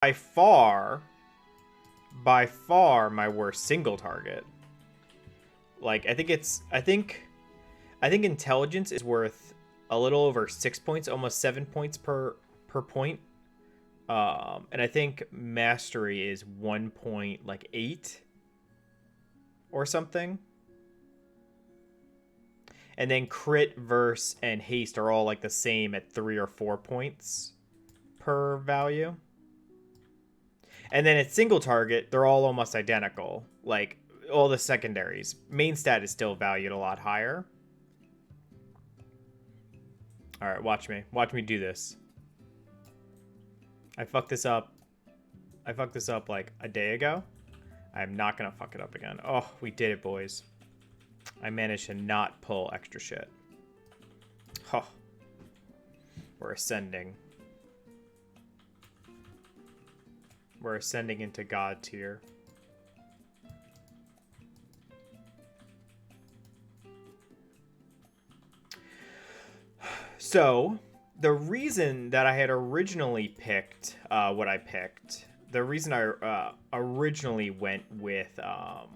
by far, my worst single target. Like, I think intelligence is worth a little over 6 points, almost 7 points per point. And I think mastery is 1 point, like 8 or something. And then crit, verse, and haste are all like the same at 3 or 4 points per value. And then at single target, they're all almost identical. Like all the secondaries. Main stat is still valued a lot higher. All right, watch me. Watch me do this. I fucked this up. I fucked this up like a day ago. I'm not gonna fuck it up again. Oh, we did it, boys. I managed to not pull extra shit. Huh. We're ascending. We're ascending into God tier. So, the reason that I had originally picked what I picked, the reason I originally went with, gotta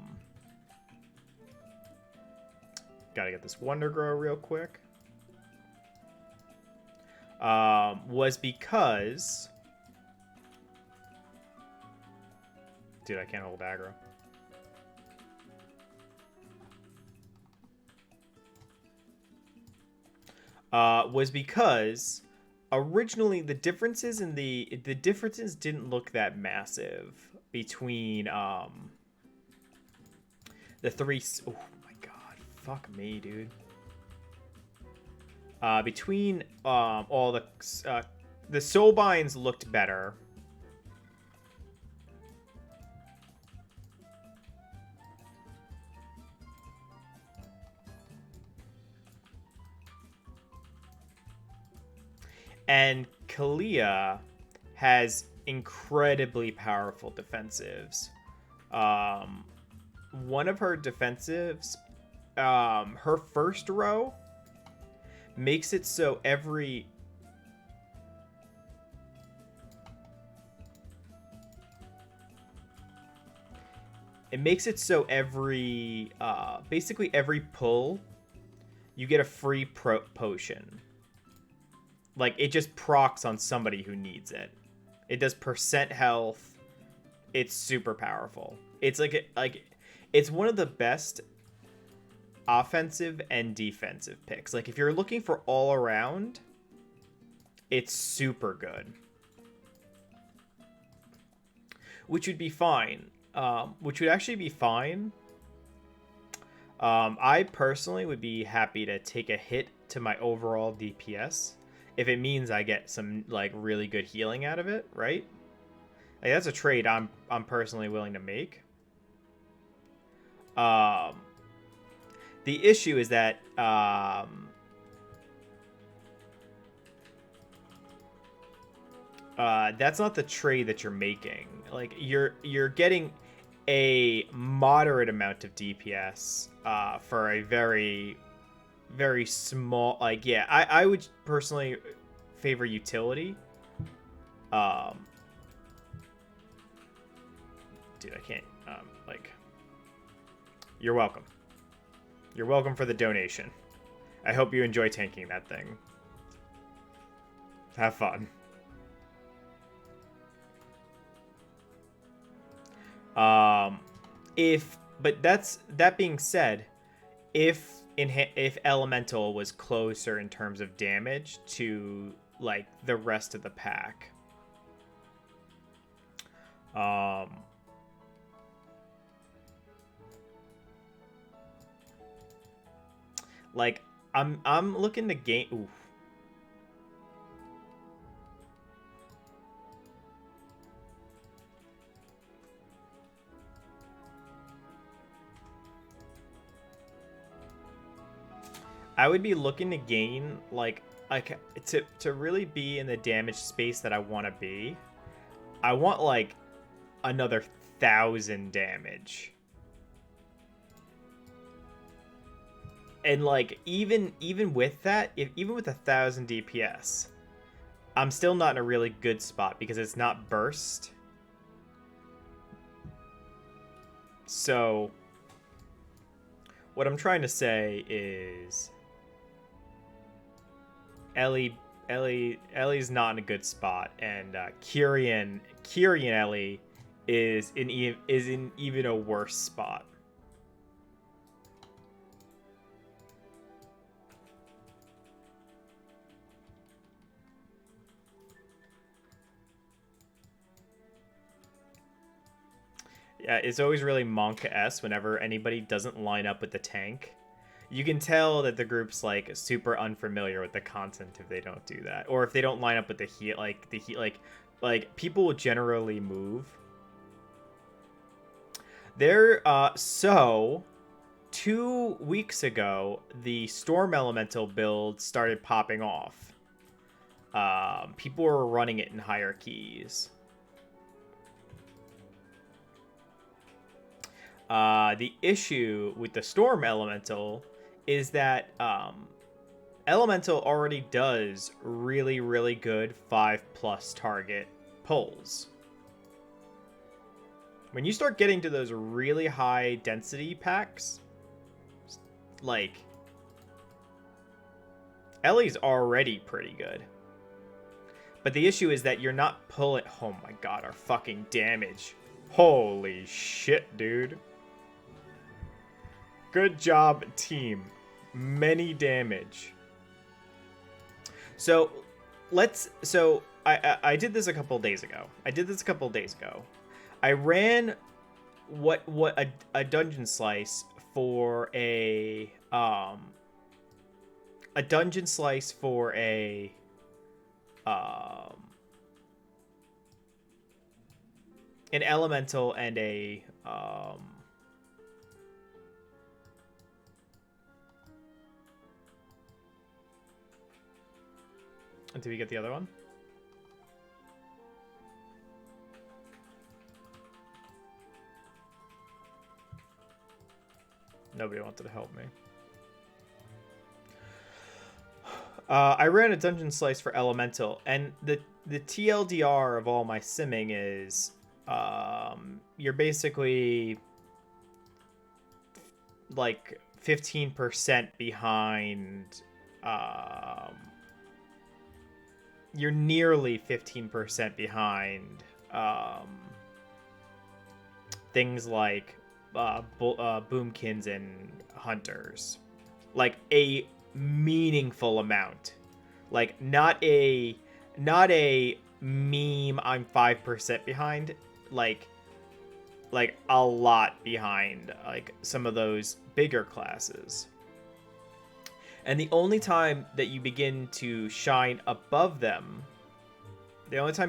get this Wonder Grow real quick, was because, dude, I can't hold aggro. Was because originally the differences didn't look that massive between the three. Oh my god, fuck me, dude. Between all the soulbinds looked better. And Kalia has incredibly powerful defensives. One of her defensives, her first row makes it so every basically every pull you get a free potion. Like, it just procs on somebody who needs it. It does percent health. It's super powerful. It's it's one of the best offensive and defensive picks. Like, if you're looking for all around, it's super good. Which would be fine. Which would actually be fine. I personally would be happy to take a hit to my overall DPS if it means I get some like really good healing out of it, right? Like, that's a trade I'm personally willing to make. The issue is that that's not the trade that you're making. Like, you're getting a moderate amount of DPS for a very small, like, yeah, I would personally favor utility. Dude, I can't, like, you're welcome. You're welcome for the donation. I hope you enjoy tanking that thing. Have fun. But that being said, if Elemental was closer in terms of damage to like the rest of the pack, like I'm looking to gain. Oof. I would be looking to gain like to really be in the damage space that I want to be. I want like another 1,000 damage. And like even with that, even with 1,000 DPS, I'm still not in a really good spot because it's not burst. So what I'm trying to say is Ellie's not in a good spot, and Kyrian Ellie is in even a worse spot. Yeah, it's always really Monka-esque whenever anybody doesn't line up with the tank. You can tell that the group's like super unfamiliar with the content if they don't do that, or if they don't line up with the heat. Like people will generally move. So 2 weeks ago, the Storm Elemental build started popping off. People were running it in higher keys. The issue with the Storm Elemental is that Elemental already does really, really good 5+ target pulls. When you start getting to those really high density packs, like, Ellie's already pretty good. But the issue is that you're not pulling... Oh my god, our fucking damage. Holy shit, dude. Good job, team. Many damage. So, I did this a couple days ago. I ran what a dungeon slice for a dungeon slice for an elemental and a did we get the other one? Nobody wanted to help me. I ran a dungeon slice for elemental, and the TLDR of all my simming is you're basically like 15% behind. You're nearly 15% behind things like boomkins and hunters, like a meaningful amount, like not a meme I'm 5% behind, like a lot behind like some of those bigger classes. And the only time that you begin to shine above them, is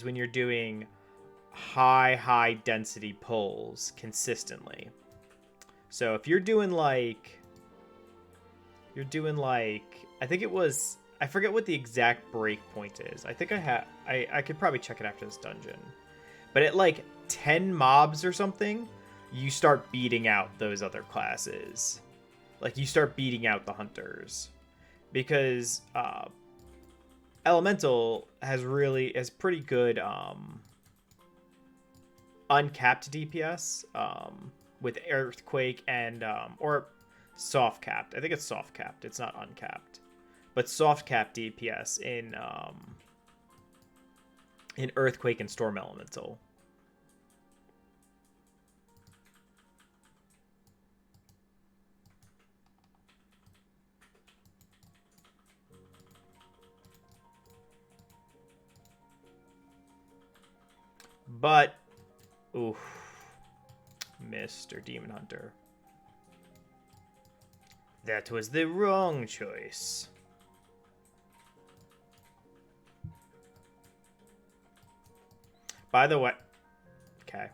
when you're doing high density pulls consistently. So if you're doing like I think it was, I forget what the exact break point is. I think I could probably check it after this dungeon. But at like 10 mobs or something, you start beating out those other classes. Like, you start beating out the hunters. Because Elemental has pretty good uncapped DPS with Earthquake and or soft capped. I think it's soft capped. It's not uncapped. But soft capped DPS in Earthquake and Storm Elemental. But, oof, Mr. Demon Hunter. That was the wrong choice. By the way, okay.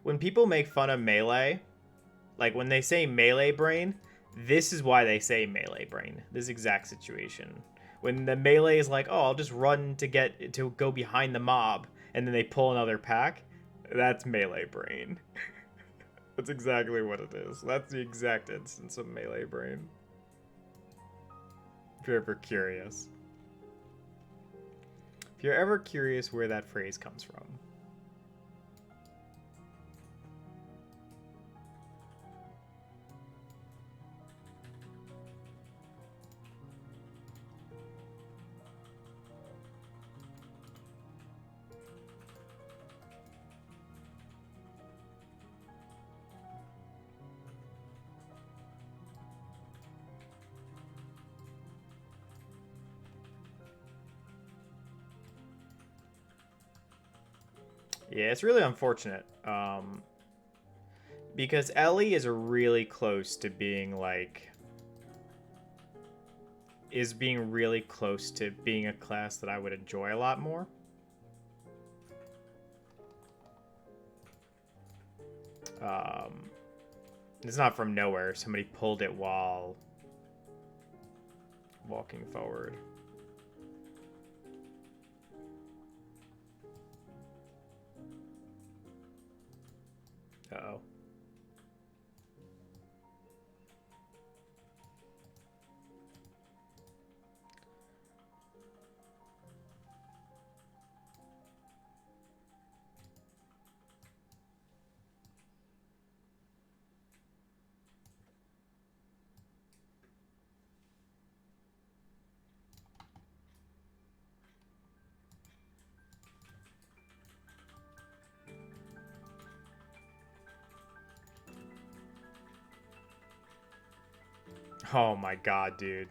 when people make fun of melee, like when they say melee brain, this is why they say melee brain. This exact situation. When the melee is like, oh, I'll just run to go behind the mob, and then they pull another pack, that's melee brain. That's exactly what it is. That's the exact instance of melee brain. If you're ever curious. If you're ever curious where that phrase comes from. Yeah, it's really unfortunate. Because Ellie is really close to being like... is being really close to being a class that I would enjoy a lot more. It's not from nowhere. Somebody pulled it while walking forward. Uh-oh. Oh my god, dude.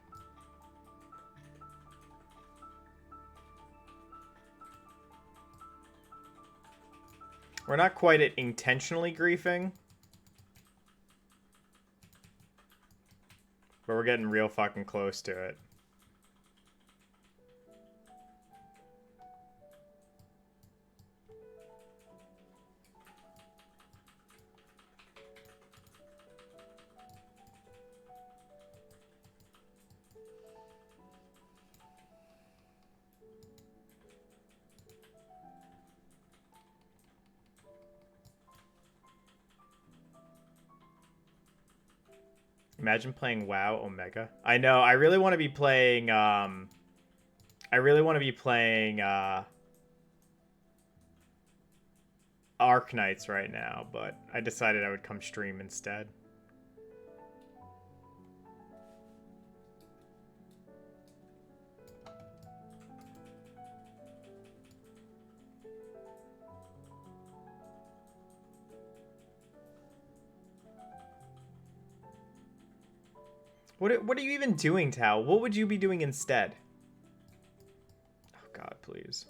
We're not quite at intentionally griefing. But we're getting real fucking close to it. Imagine playing WoW Omega. I know, I really want to be playing, Arc Knights right now, but I decided I would come stream instead. What are you even doing, Tao? What would you be doing instead? Oh god, please.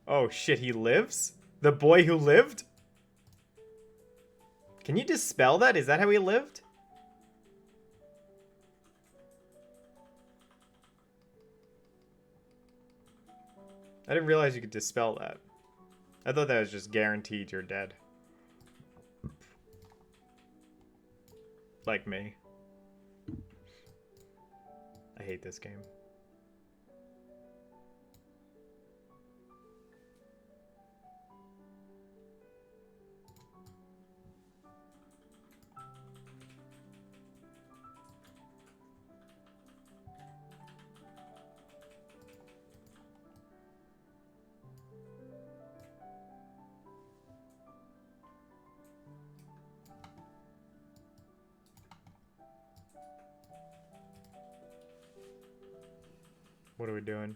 Oh shit, he lives? The boy who lived? Can you dispel that? Is that how he lived? I didn't realize you could dispel that. I thought that was just guaranteed you're dead. Like me. I hate this game. What are we doing?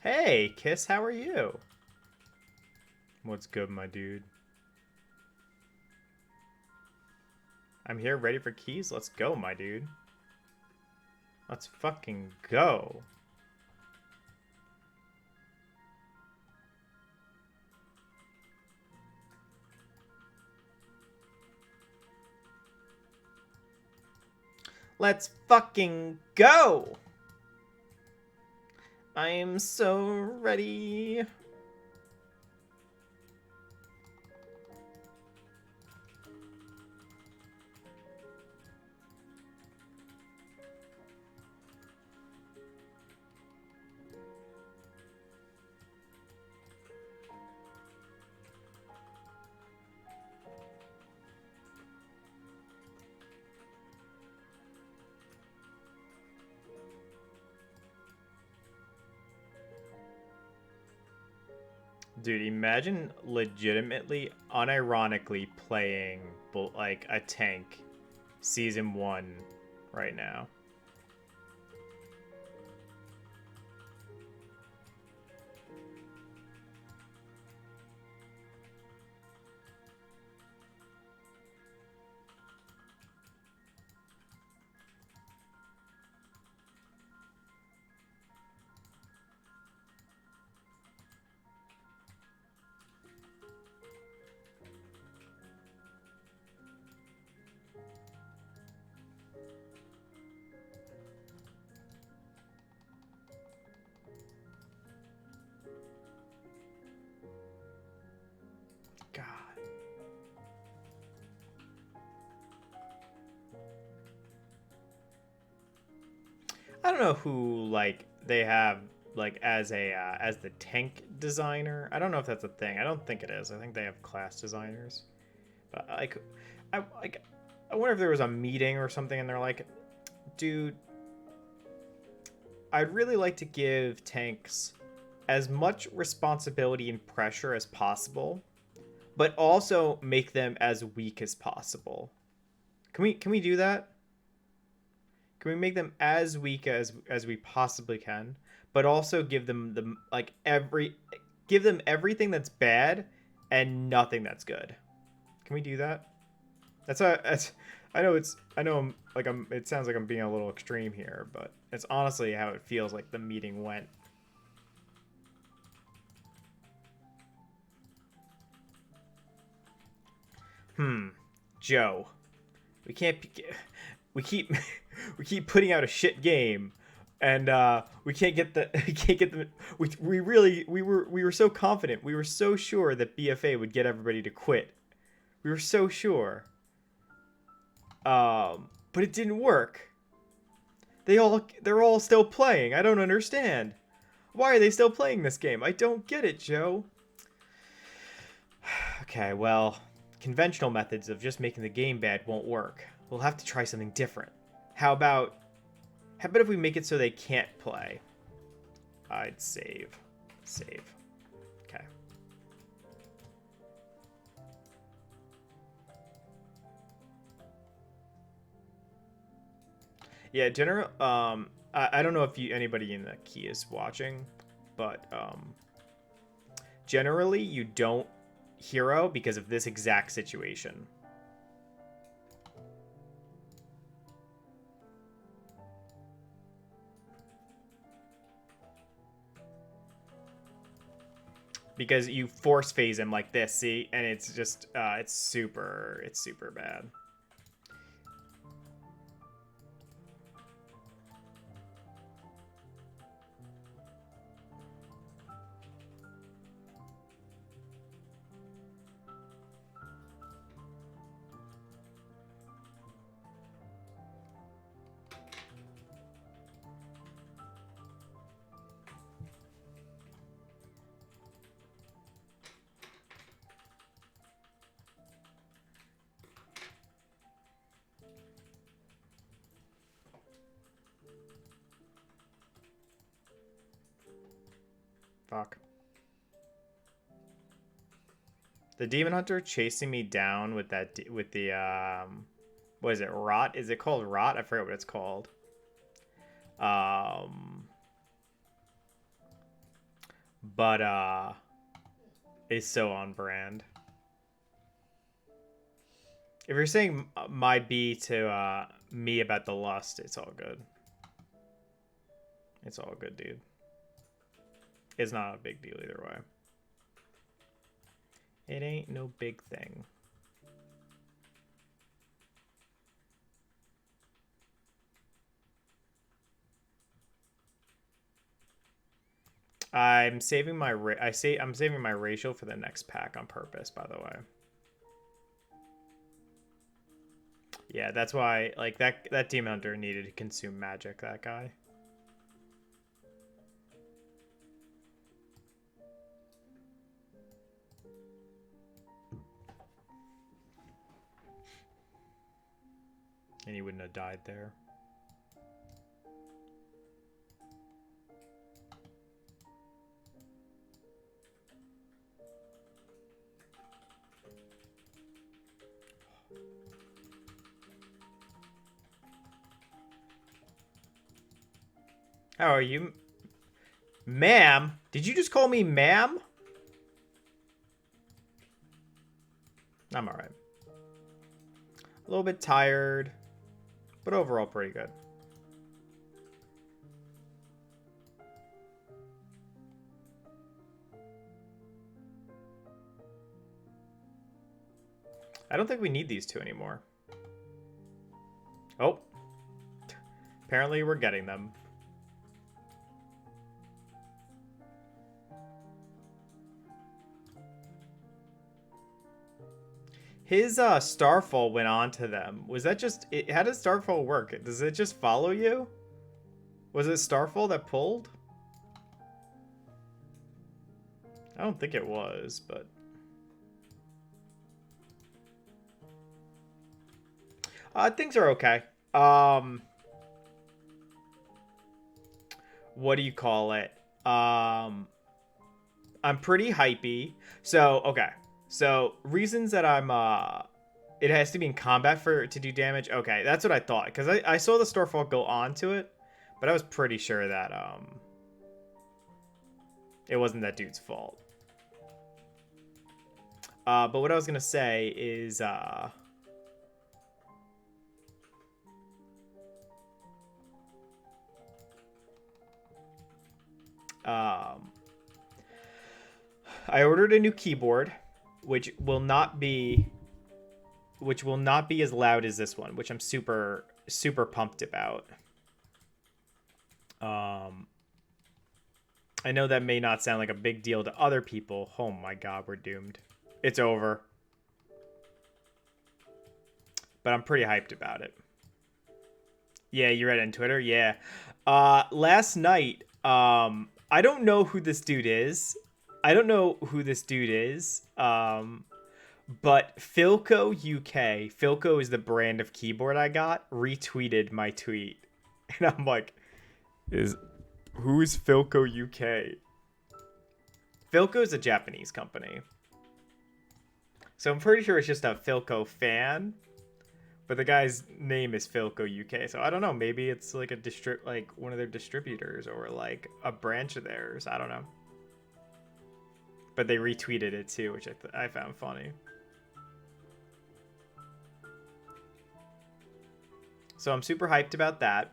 Hey, Kiss, how are you? What's good, my dude? I'm here ready for keys. Let's go, my dude. Let's fucking go. Let's fucking go! I'm so ready. Dude, imagine legitimately, unironically playing like a tank season 1 right now. God. I don't know who like they have like as a as the tank designer. I don't know if that's a thing. I don't think it is. I think they have class designers. But like I wonder if there was a meeting or something and they're like, dude, I'd really like to give tanks as much responsibility and pressure as possible, but also make them as weak as possible. Can we do that? Can we make them as weak as we possibly can, but also give them the like give them everything that's bad and nothing that's good? Can we do that? That's I know I'm it sounds like I'm being a little extreme here, but it's honestly how it feels like the meeting went. Joe. We can't we keep we keep putting out a shit game and we can't get the we were so confident. We were so sure that BFA would get everybody to quit. We were so sure. But it didn't work. They're all still playing. I don't understand. Why are they still playing this game? I don't get it, Joe. Okay, well, conventional methods of just making the game bad won't work. We'll have to try something different. How about if we make it so they can't play? I'd save. Save. Okay. Yeah, I don't know if anybody in the key is watching, but generally you don't hero because of this exact situation. Because you force phase him like this, see? And it's just, it's super bad. Fuck. The Demon Hunter chasing me down with that with the what is it? Rot? Is it called Rot? I forget what it's called. But it's so on brand. If you're saying my B to me about the lust, it's all good. It's all good, dude. It's not a big deal either way. It ain't no big thing. I'm saving my I'm saving my racial for the next pack on purpose, by the way. Yeah, that's why like that Demon Hunter needed to consume magic, that guy. And he wouldn't have died there. How are you? Ma'am? Did you just call me ma'am? I'm alright. A little bit tired, but overall pretty good. I don't think we need these two anymore. Oh. Apparently we're getting them. His Starfall went on to them. Was that just... how does Starfall work? Does it just follow you? Was it Starfall that pulled? I don't think it was, but... things are okay. What do you call it? I'm pretty hypey. So, okay. So, reasons that I'm, it has to be in combat for it to do damage. Okay, that's what I thought. Because I saw the Starfall go onto it. But I was pretty sure that, it wasn't that dude's fault. But what I was going to say is, I ordered a new keyboard, which will not be as loud as this one, which I'm super pumped about. I know that may not sound like a big deal to other people. Oh my god, we're doomed. It's over. But I'm pretty hyped about it. Yeah, you read it on Twitter? Yeah. Last night, I don't know who this dude is. But Philco UK, Philco is the brand of keyboard I got, retweeted my tweet. And I'm like, who's Philco UK? Philco is a Japanese company. So I'm pretty sure it's just a Philco fan. But the guy's name is Philco UK. So I don't know, maybe it's like like one of their distributors or like a branch of theirs. I don't know. But they retweeted it too, which I found funny. So I'm super hyped about that.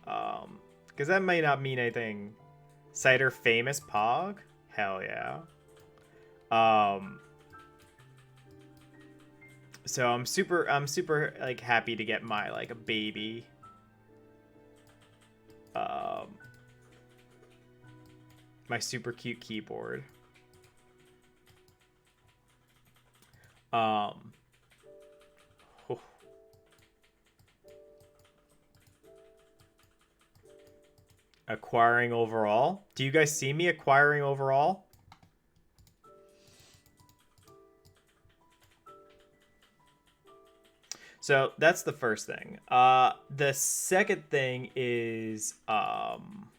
Because that may not mean anything. Cider famous Pog? Hell yeah. So I'm super like happy to get my like a baby. My super cute keyboard. Oh. Acquiring overall? Do you guys see me acquiring overall? So that's the first thing. The second thing is I'm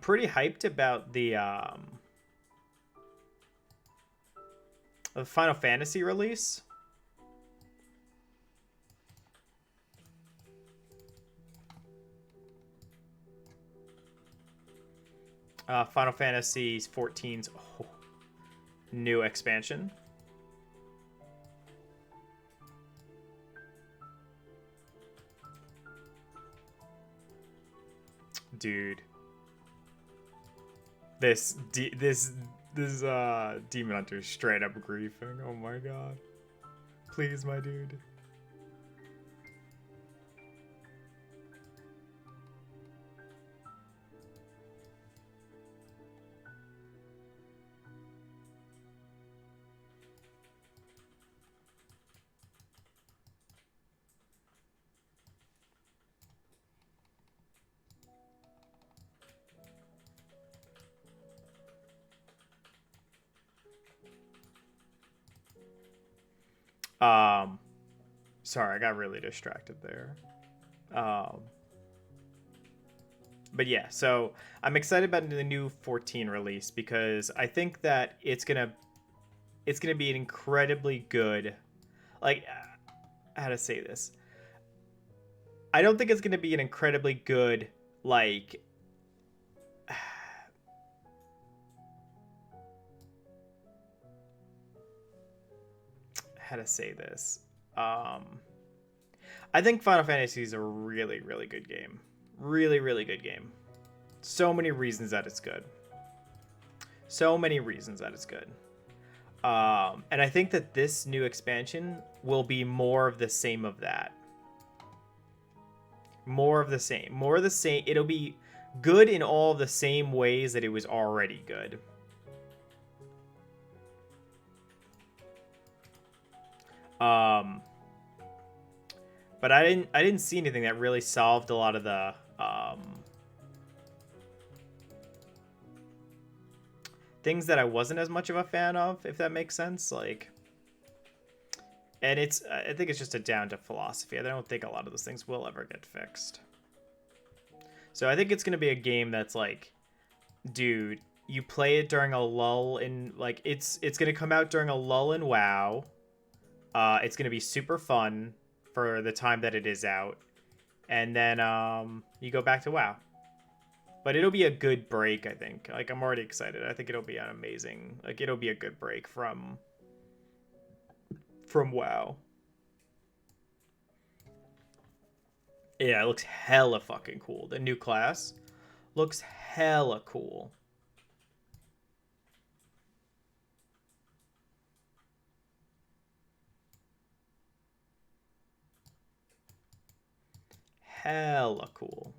pretty hyped about the Final Fantasy release. Final Fantasy 14's new expansion. Dude. This Demon Hunter is straight up griefing. Oh my god. Please, my dude. Sorry, I got really distracted there. Um, but yeah, so I'm excited about the new 14 release because I think that it's gonna be an incredibly good, like, how to say this. I don't think it's gonna be an incredibly good, like, how to say this. I think Final Fantasy is a really, really good game. Really, really good game. So many reasons that it's good. So many reasons that it's good. And I think that this new expansion will be more of the same of that. More of the same. More of the same. It'll be good in all the same ways that it was already good. But I didn't see anything that really solved a lot of the things that I wasn't as much of a fan of, if that makes sense. Like, and it's, I think it's just a down to philosophy. I don't think a lot of those things will ever get fixed. So I think it's gonna be a game that's like, dude, you play it during a lull in, like, it's gonna come out during a lull in WoW. It's gonna be super fun for the time that it is out, and then you go back to WoW. But it'll be a good break, I think. Like, I'm already excited. I think it'll be an amazing, like, it'll be a good break from WoW. Yeah, it looks hella fucking cool. The new class looks hella cool. Hella cool.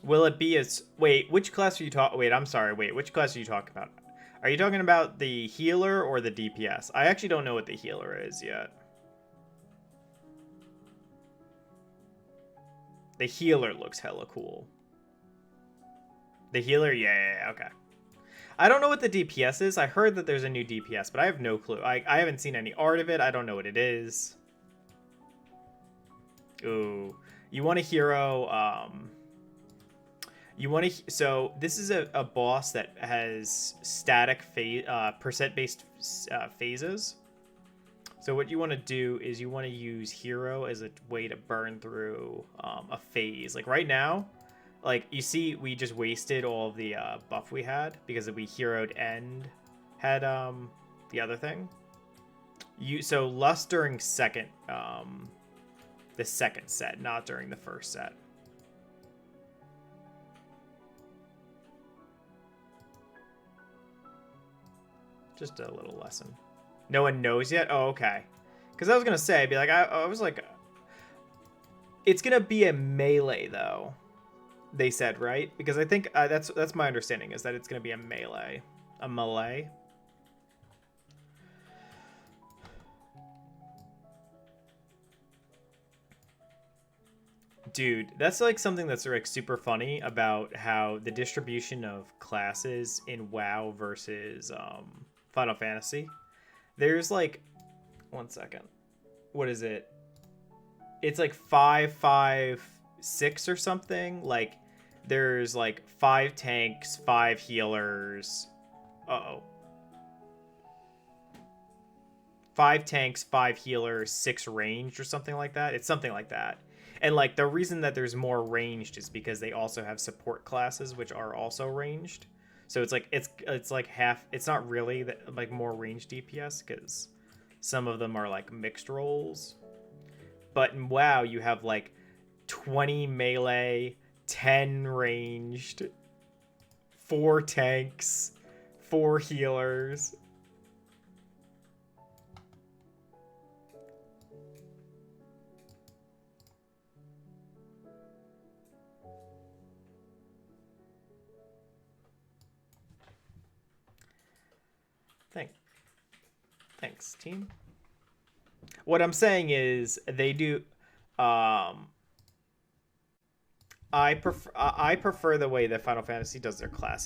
Will it be as... Wait, which class are you talking... Wait, I'm sorry. Wait, which class are you talking about? Are you talking about the healer or the DPS? I actually don't know what the healer is yet. The healer looks hella cool. The healer? Yeah, okay. I don't know what the DPS is. I heard that there's a new DPS, but I have no clue. I haven't seen any art of it. I don't know what it is. Ooh. You want a hero... You want to... So, this is a boss that has static percent-based phases. So what you want to do is you want to use hero as a way to burn through a phase. Like, right now, like, you see, we just wasted all of the buff we had because we heroed and had the other thing. So lust during the second set, not during the first set. Just a little lesson. No one knows yet? Oh, okay. Because I was going to say, be like, I was like, it's going to be a melee, though. They said, right? Because I think that's my understanding, is that it's going to be a melee. A melee? Dude, that's like something that's like super funny about how the distribution of classes in WoW versus Final Fantasy. There's like, one second. What is it? It's like 5, 5, 6 or something. Like, there's like 5 tanks, 5 healers. Uh-oh. 5 tanks, 5 healers, 6 ranged or something like that. It's something like that. And like the reason that there's more ranged is because they also have support classes which are also ranged. So it's like it's like half. It's not really that, like, more ranged DPS because some of them are like mixed roles. But in WoW you have like 20 melee, 10 ranged, 4 tanks, 4 healers. Thanks, team. What I'm saying is they do. I prefer the way that Final Fantasy does their classes.